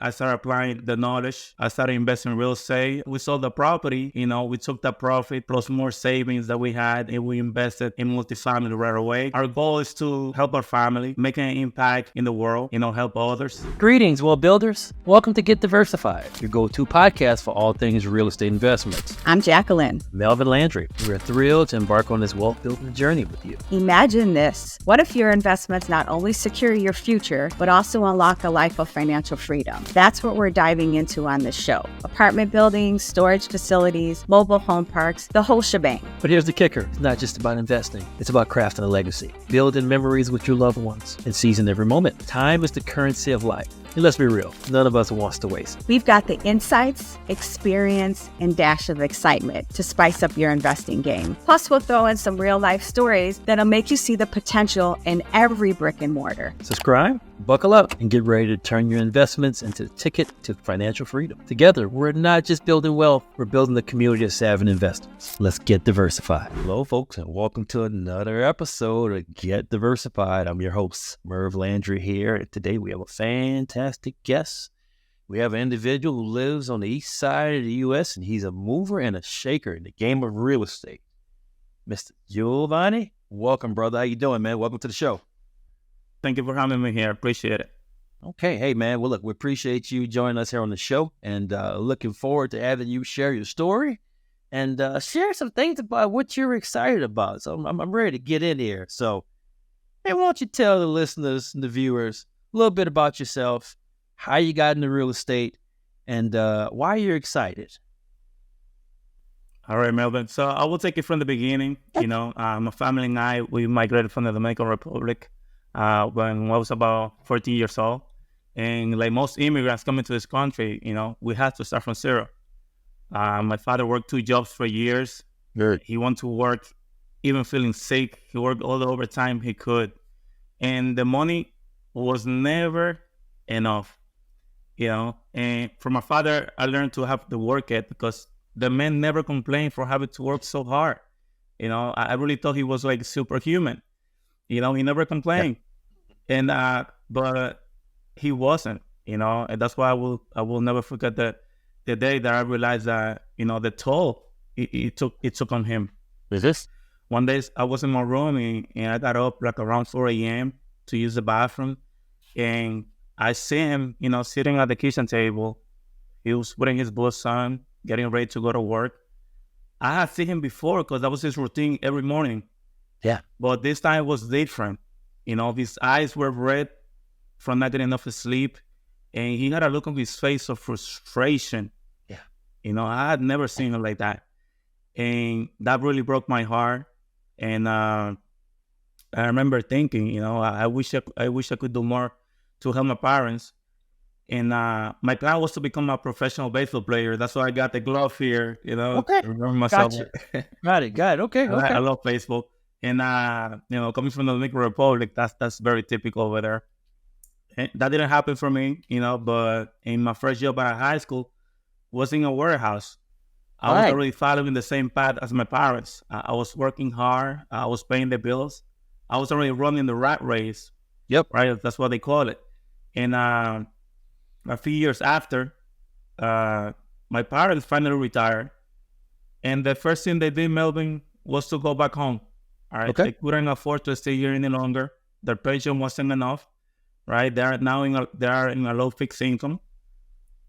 I started applying the knowledge. I started investing in real estate. We sold the property. We took that profit plus more savings that we had, and we invested in multifamily right away. Our goal is to help our family, make an impact in the world, help others. Greetings, wealth builders. Welcome to Get Diversified, your go-to podcast for all things real estate investments. I'm Jacqueline. Melvin Landry. We're thrilled to embark on this wealth building journey with you. Imagine this. What if your investments not only secure your future, but also unlock a life of financial freedom? That's what we're diving into on this show. Apartment buildings, storage facilities, mobile home parks, the whole shebang. But here's the kicker. It's not just about investing. It's about crafting a legacy, building memories with your loved ones, and seizing every moment. Time is the currency of life. And let's be real, none of us wants to waste. We've got the insights, experience, and dash of excitement to spice up your investing game. Plus, we'll throw in some real-life stories that'll make you see the potential in every brick and mortar. Subscribe, buckle up, and get ready to turn your investments into the ticket to financial freedom. Together, we're not just building wealth, we're building the community of savvy investors. Let's get diversified. Hello, folks, and welcome to another episode of Get Diversified. I'm your host, Melvin Landry here, and today we have a fantastic guest. We have an individual who lives on the east side of the U.S., and he's a mover and a shaker in the game of real estate. Mr. Jhovanny, welcome, brother. How you doing, man? Welcome to the show. Thank you for having me here. Appreciate it. Okay. Hey, man. Well, look, we appreciate you joining us here on the show, and looking forward to having you share your story and share some things about what you're excited about. So I'm ready to get in here. So, hey, why don't you tell the listeners and the viewers a little bit about yourself, how you got into real estate, and why you're excited. All right, Melvin. So I will take it from the beginning. My family and I, we migrated from the Dominican Republic when I was about 14 years old. And like most immigrants coming to this country, we had to start from zero. My father worked 2 jobs for years. Good. He went to work even feeling sick. He worked all the overtime he could. And the money was never enough, and from my father, I learned to have to work it because the man never complained for having to work so hard. I really thought he was like superhuman. He never complained. Yeah. And, but he wasn't, and that's why I will never forget the day that I realized that, the toll it took on him. Is this? One day I was in my room and I got up like around 4 a.m. to use the bathroom. And I see him, sitting at the kitchen table. He was putting his boots on, getting ready to go to work. I had seen him before because that was his routine every morning. Yeah. But this time was different. His eyes were red from not getting enough sleep. And he had a look on his face of frustration. Yeah. I had never seen him like that. And that really broke my heart. And I remember thinking, I wish I could do more to help my parents. And my plan was to become a professional baseball player. That's why I got the glove here, Okay. to remember myself. Gotcha. Got it. Okay. I love baseball. And, coming from the Dominican Republic, that's very typical over there. And that didn't happen for me, but in my first job at high school was in a warehouse. I was already following the same path as my parents. I was working hard. I was paying the bills. I was already running the rat race. Yep. Right. That's what they call it. And a few years after, my parents finally retired. And the first thing they did, Melvin, was to go back home. All right. Okay. They couldn't afford to stay here any longer. Their pension wasn't enough. Right. They are now in a low fixed income,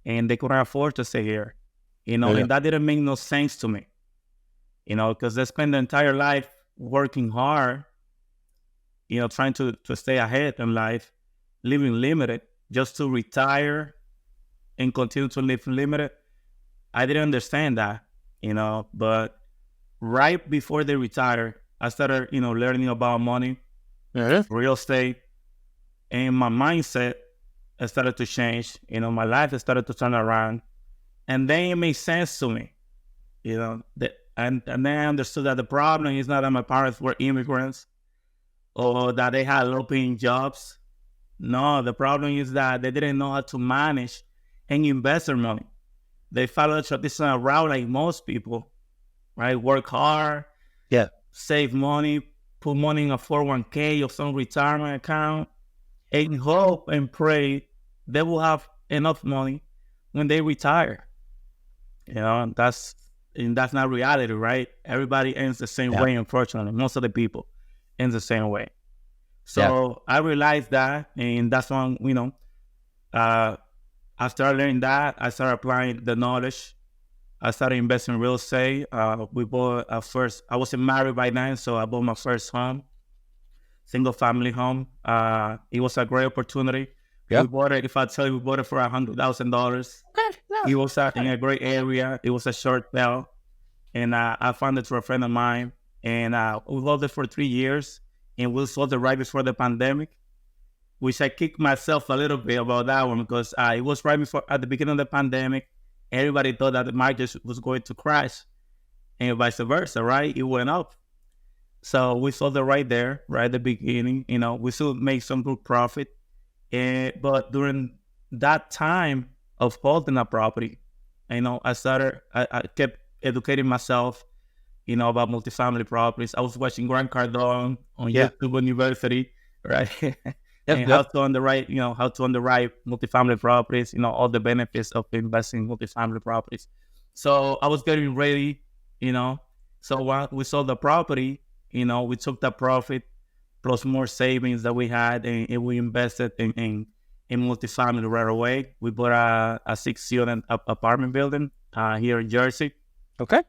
and they couldn't afford to stay here. And that didn't make no sense to me. Because they spend their entire life working hard, trying to stay ahead in life, living limited, just to retire and continue to live limited. I didn't understand that, but right before they retired, I started, learning about money, real estate, and my mindset started to change. My life started to turn around, and then it made sense to me, and then I understood that the problem is not that my parents were immigrants or that they had low-paying jobs. No, the problem is that they didn't know how to manage and invest their money. They followed a traditional route like most people, right? Work hard, save money, put money in a 401k or some retirement account, and hope and pray they will have enough money when they retire. And that's not reality, right? Everybody ends the same way, unfortunately. Most of the people ends the same way. So I realized that, and that's when, I started learning that. I started applying the knowledge. I started investing in real estate. We bought I wasn't married by then, so I bought my first home, single family home. It was a great opportunity. We bought it, if I tell you, we bought it for $100,000. It was in a great area. It was a short sale. And I found it through a friend of mine. And we held it for 3 years. And we sold it right before the pandemic, which I kicked myself a little bit about that one, because it was right before, at the beginning of the pandemic. Everybody thought that the market was going to crash, and vice versa, right? It went up. So we sold it right there, right at the beginning. We still made some good profit. But during that time of holding a property, I kept educating myself, about multifamily properties. I was watching Grant Cardone on YouTube University, right? How to underwrite, multifamily properties, all the benefits of investing in multifamily properties. So I was getting ready, So when we sold the property, we took that profit plus more savings that we had, and we invested in multifamily right away. We bought a 6-unit apartment building here in Jersey. Okay.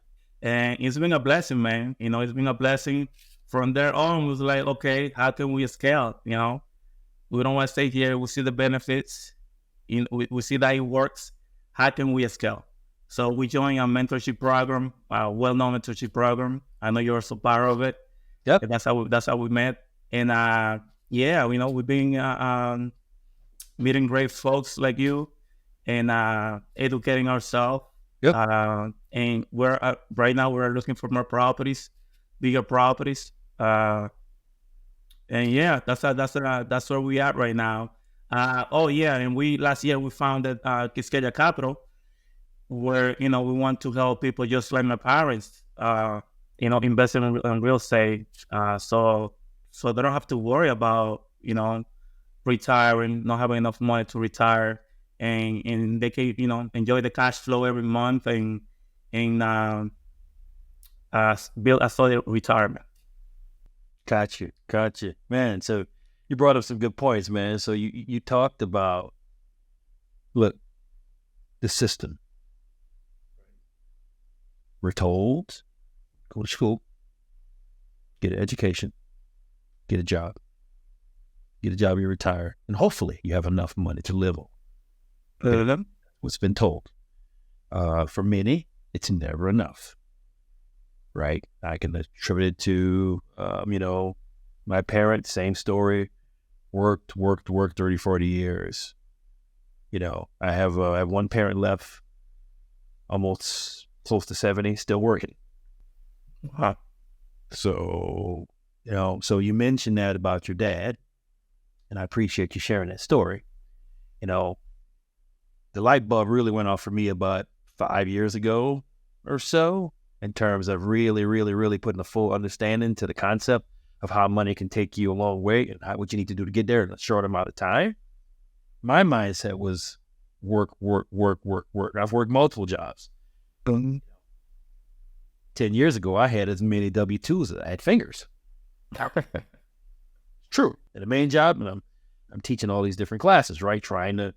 And it's been a blessing, man. It's been a blessing. From there on, it was like, okay, how can we scale? We don't want to stay here. We see the benefits. We see that it works. How can we scale? So we joined a mentorship program, a well-known mentorship program. I know you're also part of it. Yep. And that's how we met. And we've been meeting great folks like you, and educating ourselves. Yep. And we're right now we're looking for more properties, bigger properties. And that's where we at right now. And last year we founded Quisqueya Capital, where we want to help people just like my parents, investing in real estate, so they don't have to worry about retiring, not having enough money to retire, and they can enjoy the cash flow every month and build a solid retirement. Got you, man. So you brought up some good points, man. So you talked about, look, the system. We're told, go to school, get an education, get a job, you retire, and hopefully you have enough money to live on. What's been told. For many, it's never enough. Right? I can attribute it to, my parents, same story, worked 30, 40 years. I have one parent left, almost close to 70, still working. Wow. So, so you mentioned that about your dad, and I appreciate you sharing that story. The light bulb really went off for me about 5 years ago or so, in terms of really, really, really putting a full understanding to the concept of how money can take you a long way and what you need to do to get there in a short amount of time. My mindset was work. I've worked multiple jobs. 10 years ago, I had as many W-2s as I had fingers. True. And the main job, and I'm teaching all these different classes, right? Trying to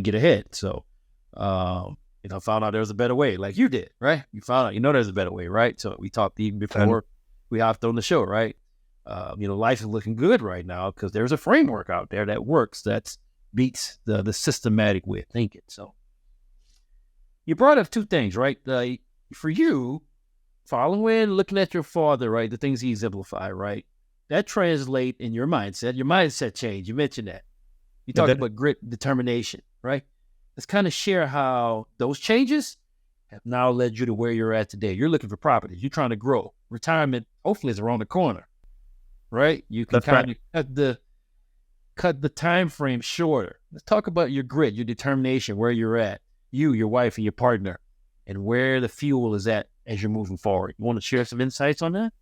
get ahead. So, found out there was a better way, like you did, right? You found out, there's a better way, right? So we talked even before we hopped on the show, right? Life is looking good right now because there's a framework out there that works, that beats the systematic way of thinking. So you brought up two things, right? For you, following, looking at your father, right? The things he exemplified, right? That translate in your mindset change. You mentioned that. You talked about grit, determination, right? Let's kind of share how those changes have now led you to where you're at today. You're looking for properties. You're trying to grow. Retirement, hopefully, is around the corner, right? You can cut the time frame shorter. Let's talk about your grit, your determination, where you're at, you, your wife, and your partner, and where the fuel is at as you're moving forward. You want to share some insights on that?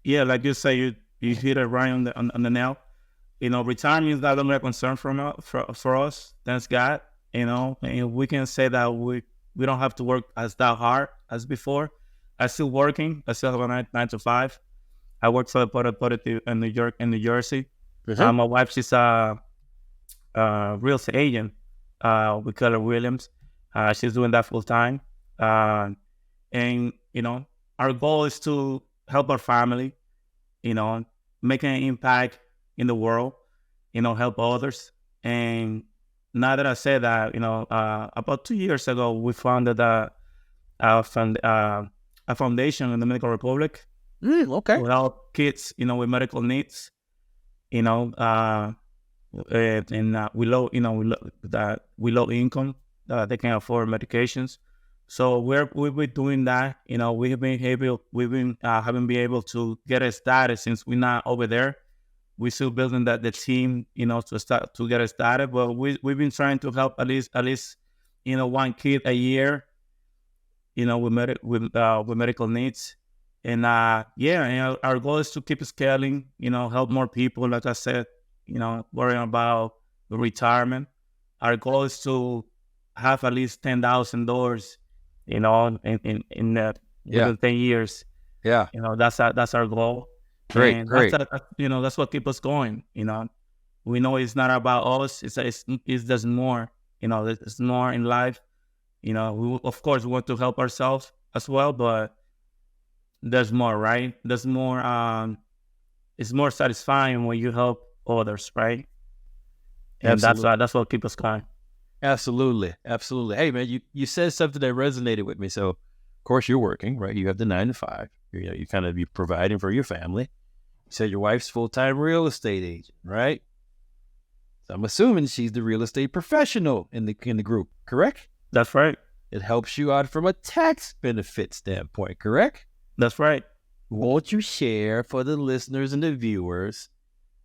Yeah, like you say, you hit it right on the nail. Retirement is not only a concern for us, thanks God. and we can say that we don't have to work as that hard as before. I'm still working. I still have a 9 to 5. I work for the Port Authority in New York and New Jersey. My wife, she's a real estate agent. We call her Williams. She's doing that full time. And our goal is to help our family, make an impact in the world, help others. And now that I said that, about 2 years ago, we founded a foundation in the Dominican Republic. Okay. To help kids, with medical needs, and we low income, they can afford medications. So we've been doing that. We've been haven't been able to get it started since we're not over there. We're still building the team, to get it started. But we've been trying to help at least one kid a year, with medical needs. And and our goal is to keep scaling, help more people. Like I said, worrying about retirement. Our goal is to have at least $10,000, within 10 years. Yeah. That's our goal. Great. And Great. That's what keeps us going. We know it's not about us. It's just more. There's more in life. We of course want to help ourselves as well, but there's more, right? There's more. It's more satisfying when you help others, right? And that's what keeps us going. Absolutely. Hey, man, you said something that resonated with me. So, of course, you're working, right? You have the 9 to 5. You're providing for your family. You said your wife's full-time real estate agent, right? So I'm assuming she's the real estate professional in the group, correct? That's right. It helps you out from a tax benefit standpoint, correct? That's right. Won't you share for the listeners and the viewers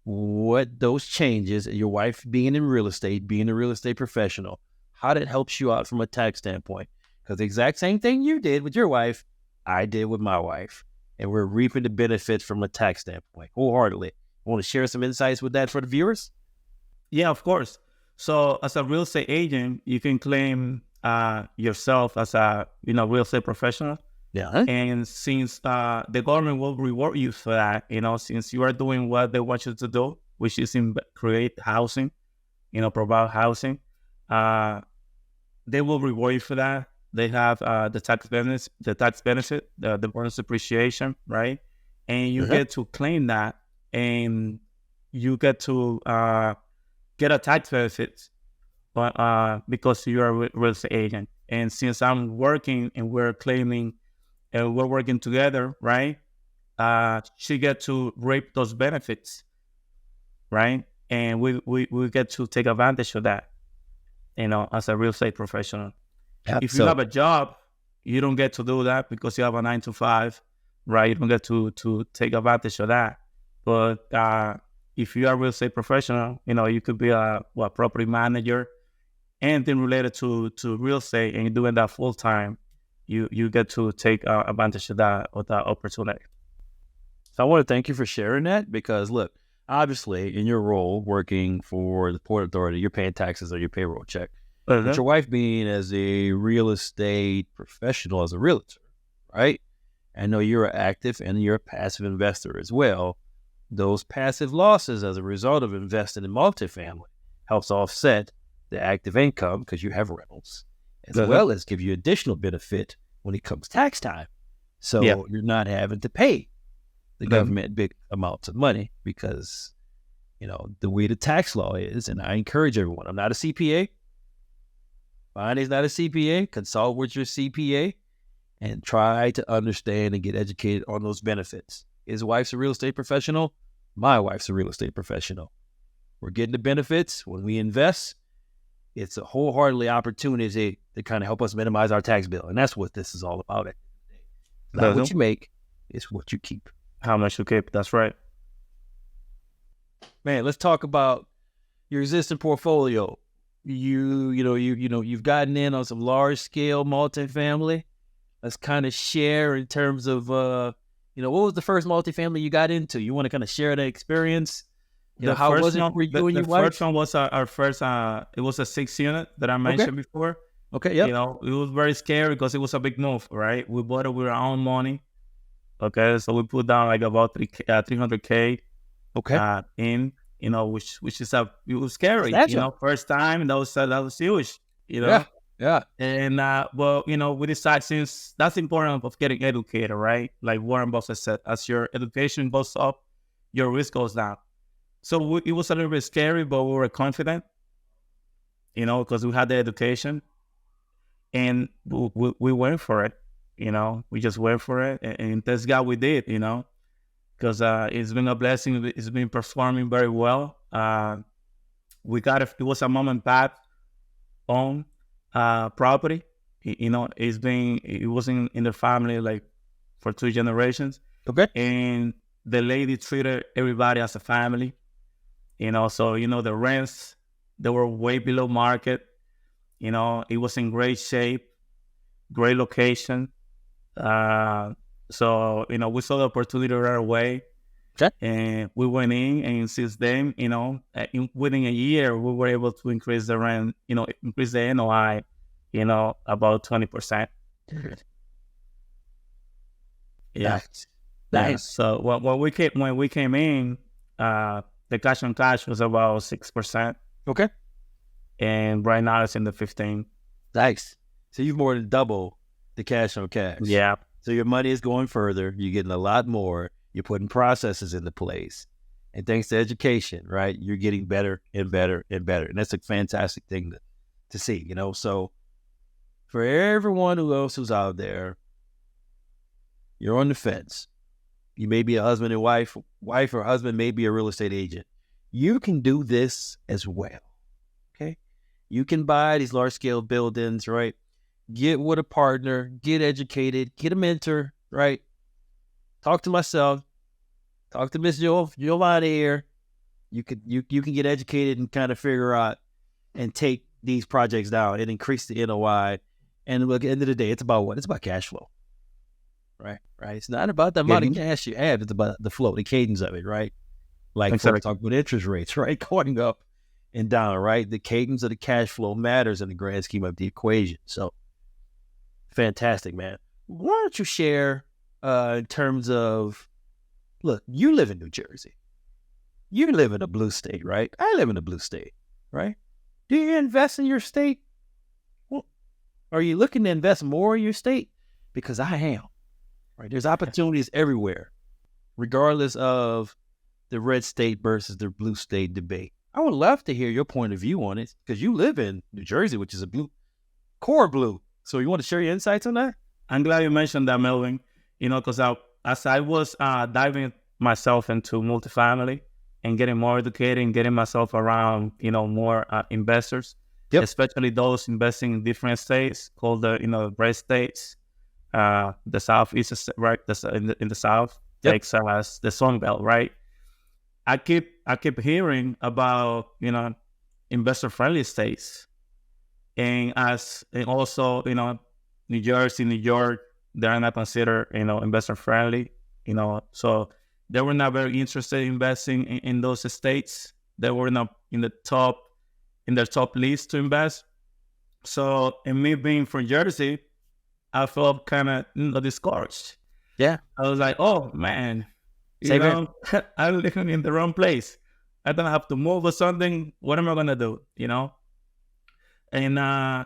what those changes, your wife being in real estate, being a real estate professional, how that helps you out from a tax standpoint? Because the exact same thing you did with your wife, I did with my wife. And we're reaping the benefits from a tax standpoint wholeheartedly. Want to share some insights with that for the viewers? Yeah, of course. So as a real estate agent, you can claim yourself as a real estate professional. Yeah. And since the government will reward you for that, since you are doing what they want you to do, which is create housing, provide housing, they will reward you for that. They have the tax benefit, the bonus appreciation, right? And you get to claim that, and you get to get a tax benefit, because you are a real estate agent. And since I'm working and we're claiming, and we're working together, right? She get to reap those benefits, right? And we get to take advantage of that, as a real estate professional. If you have a job, you don't get to do that because you have a 9 to 5, right? You don't get to take advantage of that. But if you are a real estate professional, you could be a property manager, anything related to real estate, and you're doing that full time. You get to take advantage of that opportunity. So I want to thank you for sharing that, because look, obviously in your role working for the Port Authority, you're paying taxes on your payroll check. But your wife being as a real estate professional, as a realtor, right? I know you're active and you're a passive investor as well. Those passive losses as a result of investing in multifamily helps offset the active income because you have rentals, as well as give you additional benefit when it comes tax time. So you're not having to pay the government big amounts of money because, the way the tax law is, and I encourage everyone, I'm not a CPA. Bonnie's not a CPA. Consult with your CPA and try to understand and get educated on those benefits. His wife's a real estate professional. My wife's a real estate professional. We're getting the benefits when we invest. It's a wholeheartedly opportunity to kind of help us minimize our tax bill. And that's what this is all about. Not what you make, it's what you keep. How much you keep, that's right. Man, let's talk about your existing portfolio. You've gotten in on some large scale multifamily. Let's kind of share in terms of, what was the first multifamily you got into? You want to kind of share that experience You know, how was it for you and your wife? The first one was our first. It was a 6 unit that I mentioned before. Okay, yeah. You know, it was very scary because it was a big move, right? We bought it with our own money. Okay, so we put down like about 300K. Okay. In, you know, which is it was scary. You know, first time that was huge. You know. Yeah. And well, you know, we decided, since that's important of getting educated, right? Like Warren Buffett said, as your education goes up, your risk goes down. So it was a little bit scary, but we were confident, you know, because we had the education, and we went for it. You know, we just went for it, and thank God we did. You know, because it's been a blessing. It's been performing very well. We got it was a mom and pop owned property. You know, it was in the family like for 2 generations. Okay. And the lady treated everybody as a family. You know, so you know the rents, they were way below market. You know, it was in great shape, great location. So you know, we saw the opportunity right away. Okay. And we went in, and since then, you know, within a year, we were able to increase the rent, you know, increase the NOI, you know, about 20%. Yeah. Nice. So when we came in, the cash on cash was about 6%. Okay. And right now it's in the 15. Nice. So you've more than double the cash on cash. Yeah. So your money is going further. You're getting a lot more. You're putting processes into place. And thanks to education, right, you're getting better and better and better. And that's a fantastic thing to see, you know. So for everyone who's out there, you're on the fence. You may be a husband and wife or husband may be a real estate agent. You can do this as well, okay? You can buy these large-scale buildings, right? Get with a partner, get educated, get a mentor, right? Talk to myself, talk to Miss Jhovanny here. You can get educated and kind of figure out and take these projects down and increase the NOI. And at the end of the day, it's about what? It's about cash flow. Right. It's not about the amount of cash you have. It's about the flow, the cadence of it, right? Like folks talk about interest rates, right? Going up and down, right? The cadence of the cash flow matters in the grand scheme of the equation. So fantastic, man. Why don't you share in terms of, look, you live in New Jersey. You live in a blue state, right? I live in a blue state, right? Do you invest in your state? Well, are you looking to invest more in your state? Because I am. Right, there's opportunities everywhere, regardless of the red state versus the blue state debate. I would love to hear your point of view on it because you live in New Jersey, which is a core blue. So you want to share your insights on that? I'm glad you mentioned that, Melvin. You know, because as I was diving myself into multifamily and getting more educated and getting myself around, you know, more investors, especially those investing in different states called the, you know, red states. The Southeast, right? In the South, Texas, the Sun Belt, right? I keep hearing about, you know, investor-friendly states, and also, you know, New Jersey, New York, they are not considered, you know, investor-friendly, you know, so they were not very interested in investing in those states. They were not in their top list to invest. So, and me being from Jersey, I felt kind of discouraged. Yeah. I was like, oh, man, you know, I'm living in the wrong place. I don't have to move or something. What am I going to do, you know? And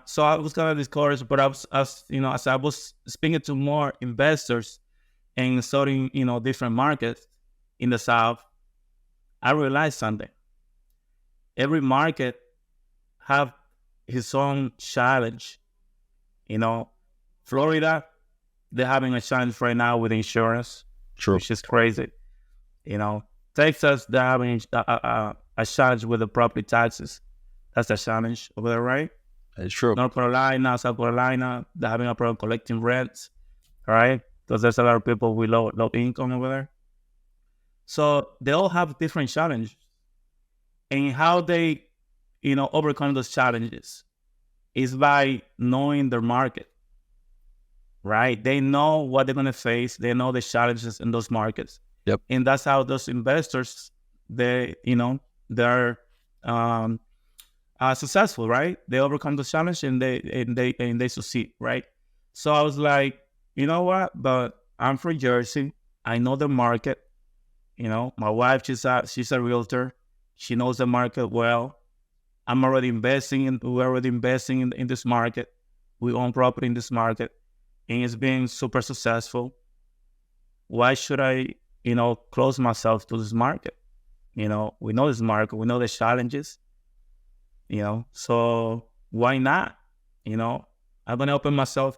so I was kind of discouraged, but as I was speaking to more investors and studying, you know, different markets in the South, I realized something. Every market have his own challenge, you know. Florida, they're having a challenge right now with insurance, which is crazy. You know, Texas, they're having a challenge with the property taxes. That's a challenge over there, right? It's true. North Carolina, South Carolina, they're having a problem collecting rents, right? Because there's a lot of people with low income over there. So they all have different challenges. And how they, you know, overcome those challenges is by knowing their market. Right? They know what they're going to face. They know the challenges in those markets. Yep. And that's how those investors, they're successful, right? They overcome the challenge and they succeed, right? So I was like, you know what? But I'm from Jersey. I know the market. My wife, she's a realtor. She knows the market well. We're already investing in this market. We own property in this market, and it's been super successful. Why should I, close myself to this market? We know this market. We know the challenges. So why not? I'm gonna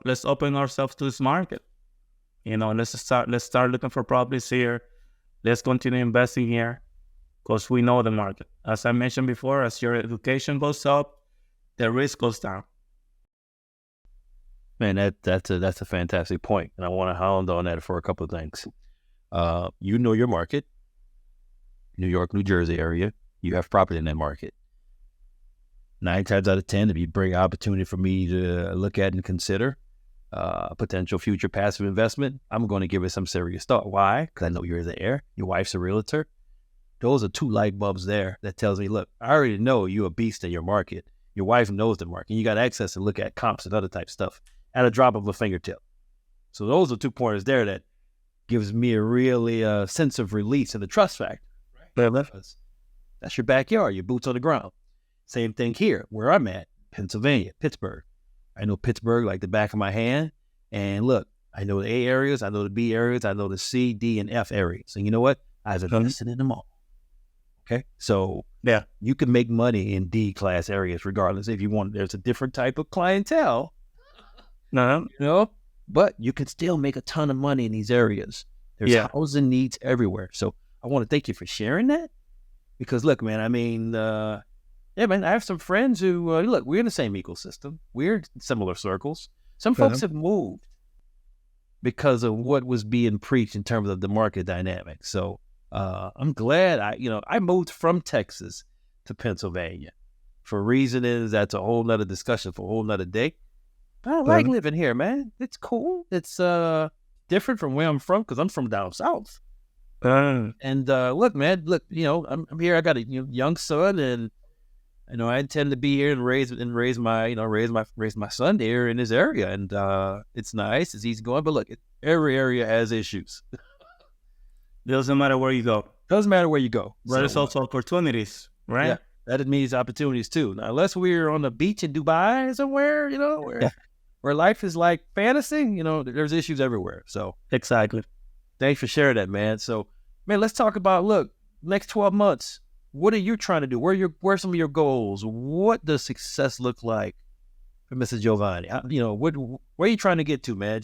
let's open ourselves to this market. Let's start looking for properties here. Let's continue investing here because we know the market. As I mentioned before, as your education goes up, the risk goes down. Man, that's a fantastic point, and I want to hound on that for a couple of things. You know your market, New York, New Jersey area. You have property in that market. 9 times out of 10, if you bring opportunity for me to look at and consider a potential future passive investment, I'm going to give it some serious thought. Why? Because I know you're there. Your wife's a realtor. Those are 2 light bulbs there that tells me, look, I already know you're a beast in your market. Your wife knows the market. You got access to look at comps and other type stuff at a drop of a fingertip. So those are 2 pointers there that gives me a really sense of release and the trust factor. Right? Because that's your backyard, your boots on the ground. Same thing here, where I'm at, Pennsylvania, Pittsburgh. I know Pittsburgh like the back of my hand. And look, I know the A areas, I know the B areas, I know the C, D, and F areas. And you know what? I've invested in them all. Okay? So yeah, you can make money in D class areas regardless if you want. There's a different type of clientele. No. But you can still make a ton of money in these areas. There's housing needs everywhere. So I want to thank you for sharing that. Because look, man, I mean, yeah, man, I have some friends who, look, we're in the same ecosystem. We're in similar circles. Some folks have moved because of what was being preached in terms of the market dynamic. So I'm glad I moved from Texas to Pennsylvania. For reasons that's a whole nother discussion for a whole nother day. But I like living here, man. It's cool. It's different from where I'm from because I'm from down south. And look, man, I'm here. I got a young son, and I intend to be here and raise my son here in this area. And it's nice, it's easy going. But look, every area has issues. Doesn't matter where you go. Doesn't matter where you go. But there's also opportunities, right? Yeah, that means opportunities too. Now, unless we're on the beach in Dubai somewhere, where life is like fantasy, there's issues everywhere. So exactly. Thanks for sharing that, man. So, man, let's talk about, look, next 12 months. What are you trying to do? Where are some of your goals? What does success look like for Mr. Jhovanny? Where are you trying to get to, man?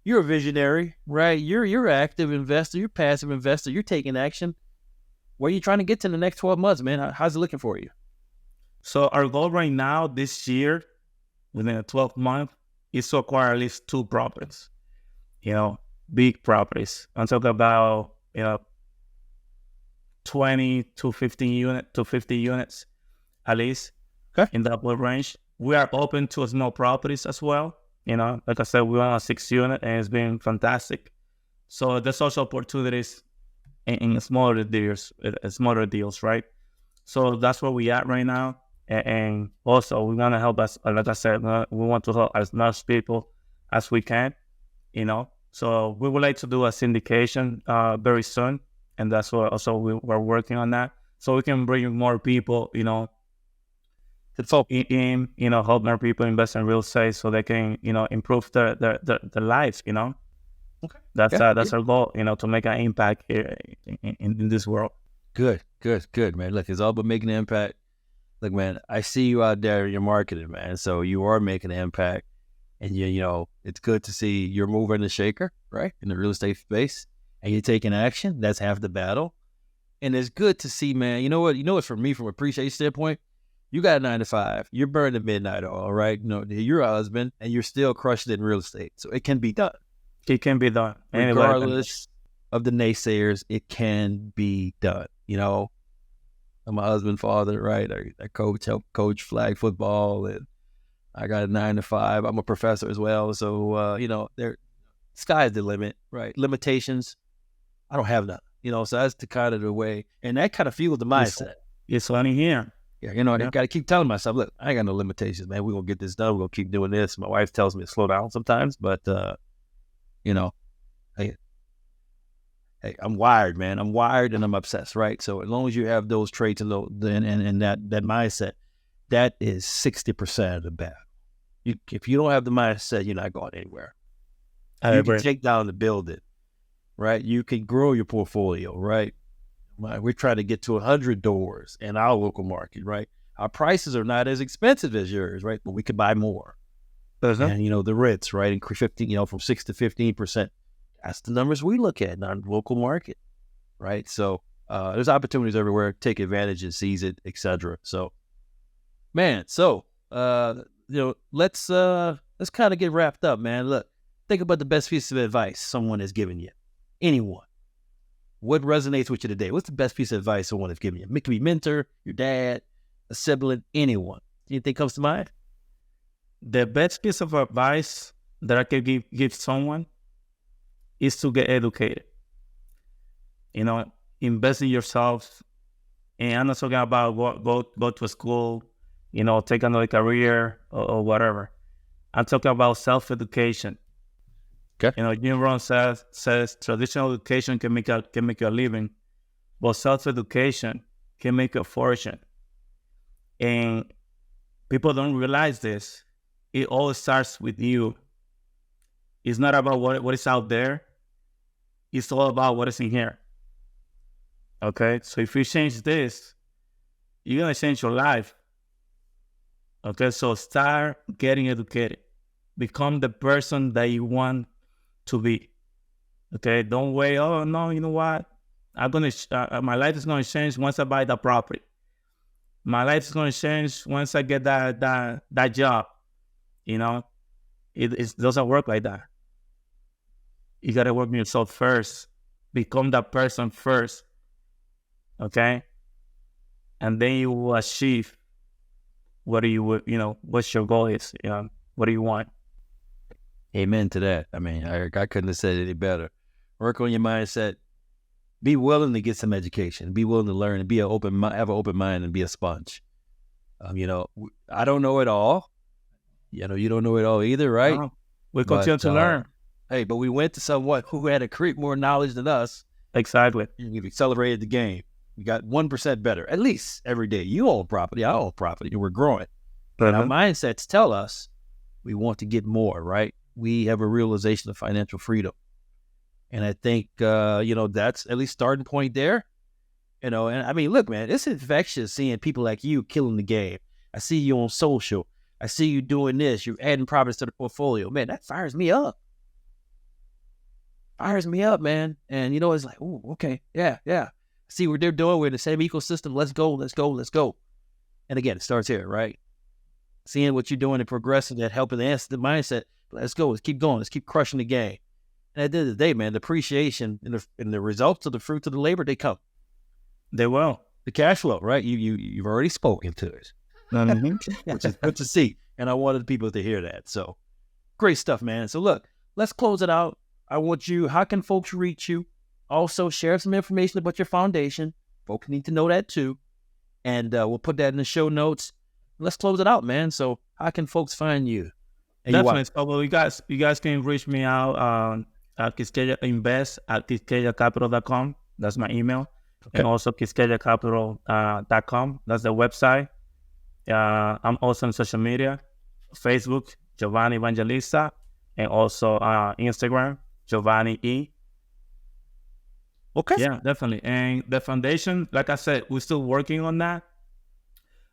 You're a visionary, right? You're an active investor. You're a passive investor. You're taking action. Where are you trying to get to in the next 12 months, man? How's it looking for you? So our goal right now, this year, within a 12 month, is to acquire at least 2 properties. Big properties. I'm talking about 20 to 50 units at least. Okay. In that range. We are open to small properties as well. Like I said, we own a 6 unit and it's been fantastic. So there's also opportunities in smaller deals, right? So that's where we at right now. And also we want to help us, like I said, we want to help as much people as we can, So we would like to do a syndication very soon. And that's what also we're working on that. So we can bring more people, to help more people invest in real estate so they can, improve their lives, Okay. That's our goal, to make an impact here in this world. Good, man. Look, it's all about making an impact. Look, man, I see you out there in your marketing, man. So you are making an impact. And, it's good to see you're moving the shaker, right, in the real estate space. And you're taking action. That's half the battle. And it's good to see, man. You know what, for me, from a appreciation standpoint, you got a 9 to 5. You're burning the midnight oil, right? You're a husband, and you're still crushing it in real estate. So it can be done. It can be done. Regardless of the naysayers, it can be done. I'm a husband, father, right? I help coach flag football, and I got a 9 to 5. I'm a professor as well. So, sky's the limit, right? Limitations, I don't have none. So that's the kind of the way, and that kind of fuels the mindset. It's funny here. Yeah, I got to keep telling myself, look, I ain't got no limitations, man. We're going to get this done. We're going to keep doing this. My wife tells me to slow down sometimes, but, hey, I'm wired, man. I'm wired and I'm obsessed, right? So as long as you have those traits and that mindset, that is 60% of the battle. If you don't have the mindset, you're not going anywhere. You can take down the building, right? You can grow your portfolio, right? We're trying to get to 100 doors in our local market, right? Our prices are not as expensive as yours, right? But we could buy more. And, the rents, right? Increase 15, from 6 to 15%. That's the numbers we look at in our local market, right? So there's opportunities everywhere. Take advantage and seize it, etc. So, man, let's kind of get wrapped up, man. Look, think about the best piece of advice someone has given you. Anyone. What resonates with you today? What's the best piece of advice someone has given you? It could be mentor, your dad, a sibling, anyone. Anything comes to mind? The best piece of advice that I could give someone is to get educated. Invest in yourself. And I'm not talking about go to school, take another career or whatever. I'm talking about self-education. Okay. Jim Rohn says traditional education can make you a living, but self-education can make you a fortune. And people don't realize this. It all starts with you. It's not about what is out there. It's all about what is in here. Okay? So if you change this, you're going to change your life. Okay? So start getting educated. Become the person that you want to be. Okay? Don't wait, oh, no, you know what? My life is going to change once I buy that property. My life is going to change once I get that job. It doesn't work like that. You got to work on yourself first. Become that person first. Okay? And then you will achieve what's your goal is. What do you want? Amen to that. I mean, I couldn't have said it any better. Work on your mindset. Be willing to get some education. Be willing to learn and have an open mind and be a sponge. I don't know it all. You don't know it all either, right? No, we continue to learn. Hey, but we went to someone who had a creep more knowledge than us. Exactly. We've accelerated the game. We got 1% better, at least every day. You own property, I own property, and we're growing. But our mindsets tell us we want to get more, right? We have a realization of financial freedom. And I think, that's at least starting point there. And I mean, look, man, it's infectious seeing people like you killing the game. I see you on social. I see you doing this. You're adding properties to the portfolio. Man, that fires me up. Fires me up, man. And, it's like, oh, okay, yeah. See what they're doing. We're in the same ecosystem. Let's go. And again, it starts here, right? Seeing what you're doing and progressing that helping to answer the mindset. Let's go. Let's keep going. Let's keep crushing the game. And at the end of the day, man, the appreciation and the results of the fruits of the labor, they come. They will. The cash flow, right? You've already spoken to it. Which is good to see. And I wanted people to hear that. So great stuff, man. So look, let's close it out. How can folks reach you? Also share some information about your foundation. Folks need to know that too. And we'll put that in the show notes. Let's close it out, man. So how can folks find you? And definitely. So you guys can reach me out at invest@quisqueyacapital.com. That's my email. Okay. And also quisqueyacapital.com. That's the website. I'm also on social media, Facebook, Jhovanny Evangelista, and also Instagram, Jhovanny E. Okay. Yeah, definitely. And the foundation, like I said, we're still working on that.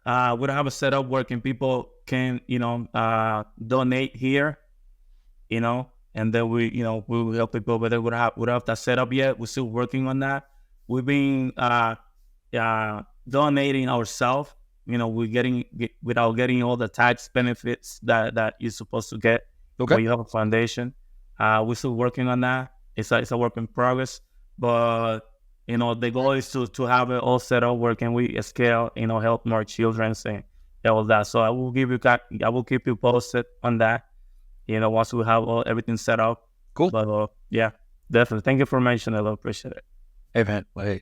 We don't have a setup where people can, donate here, and then we will help people, but we don't have that set up yet. We're still working on that. We've been donating ourselves. We're without getting all the tax benefits that you're supposed to get when you have a foundation. We're still working on that. It's a work in progress, but the goal is to have it all set up where can we scale, help more children and all that. So I will keep you posted on that. Once we have everything set up. Cool. But yeah, definitely. Thank you for mentioning it. I appreciate it. Hey, man. Well, hey,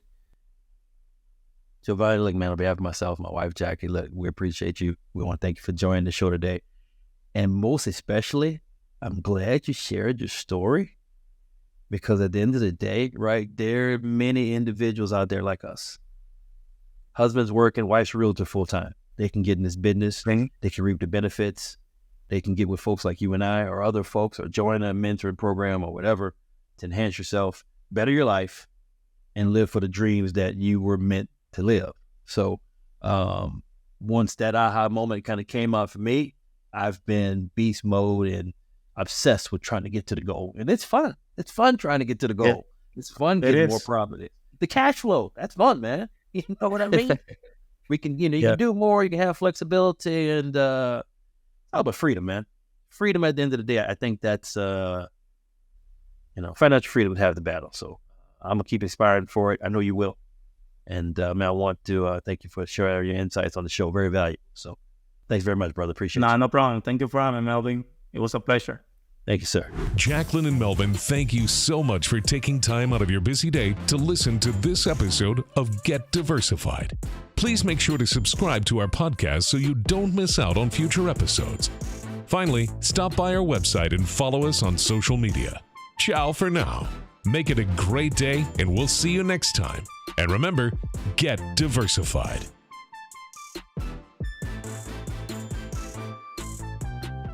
Jhovanny, look, man, on behalf of myself, my wife, Jackie, look, we appreciate you. We want to thank you for joining the show today. And most especially, I'm glad you shared your story, because at the end of the day, right, there are many individuals out there like us. Husband's working, wife's realtor full-time. They can get in this business. They can reap the benefits. They can get with folks like you and I or other folks, or join a mentoring program or whatever to enhance yourself, better your life, and live for the dreams that you were meant to live. So once that aha moment kind of came out for me, I've been beast mode and obsessed with trying to get to the goal. And it's fun. It's fun trying to get to the goal. Yeah. It's fun getting more property. The cash flow, that's fun, man. You know what I mean? We can, you can do more, you can have flexibility, and all about freedom, man. Freedom at the end of the day, I think that's, financial freedom would have the battle. So I'm going to keep inspiring for it. I know you will. And man, I want to thank you for sharing your insights on the show. Very valuable. So thanks very much, brother. Appreciate it. No problem. Thank you for having me, Melvin. It was a pleasure. Thank you, sir. Jacqueline and Melvin, thank you so much for taking time out of your busy day to listen to this episode of Get Diversified. Please make sure to subscribe to our podcast so you don't miss out on future episodes. Finally, stop by our website and follow us on social media. Ciao for now. Make it a great day, and we'll see you next time. And remember, get diversified.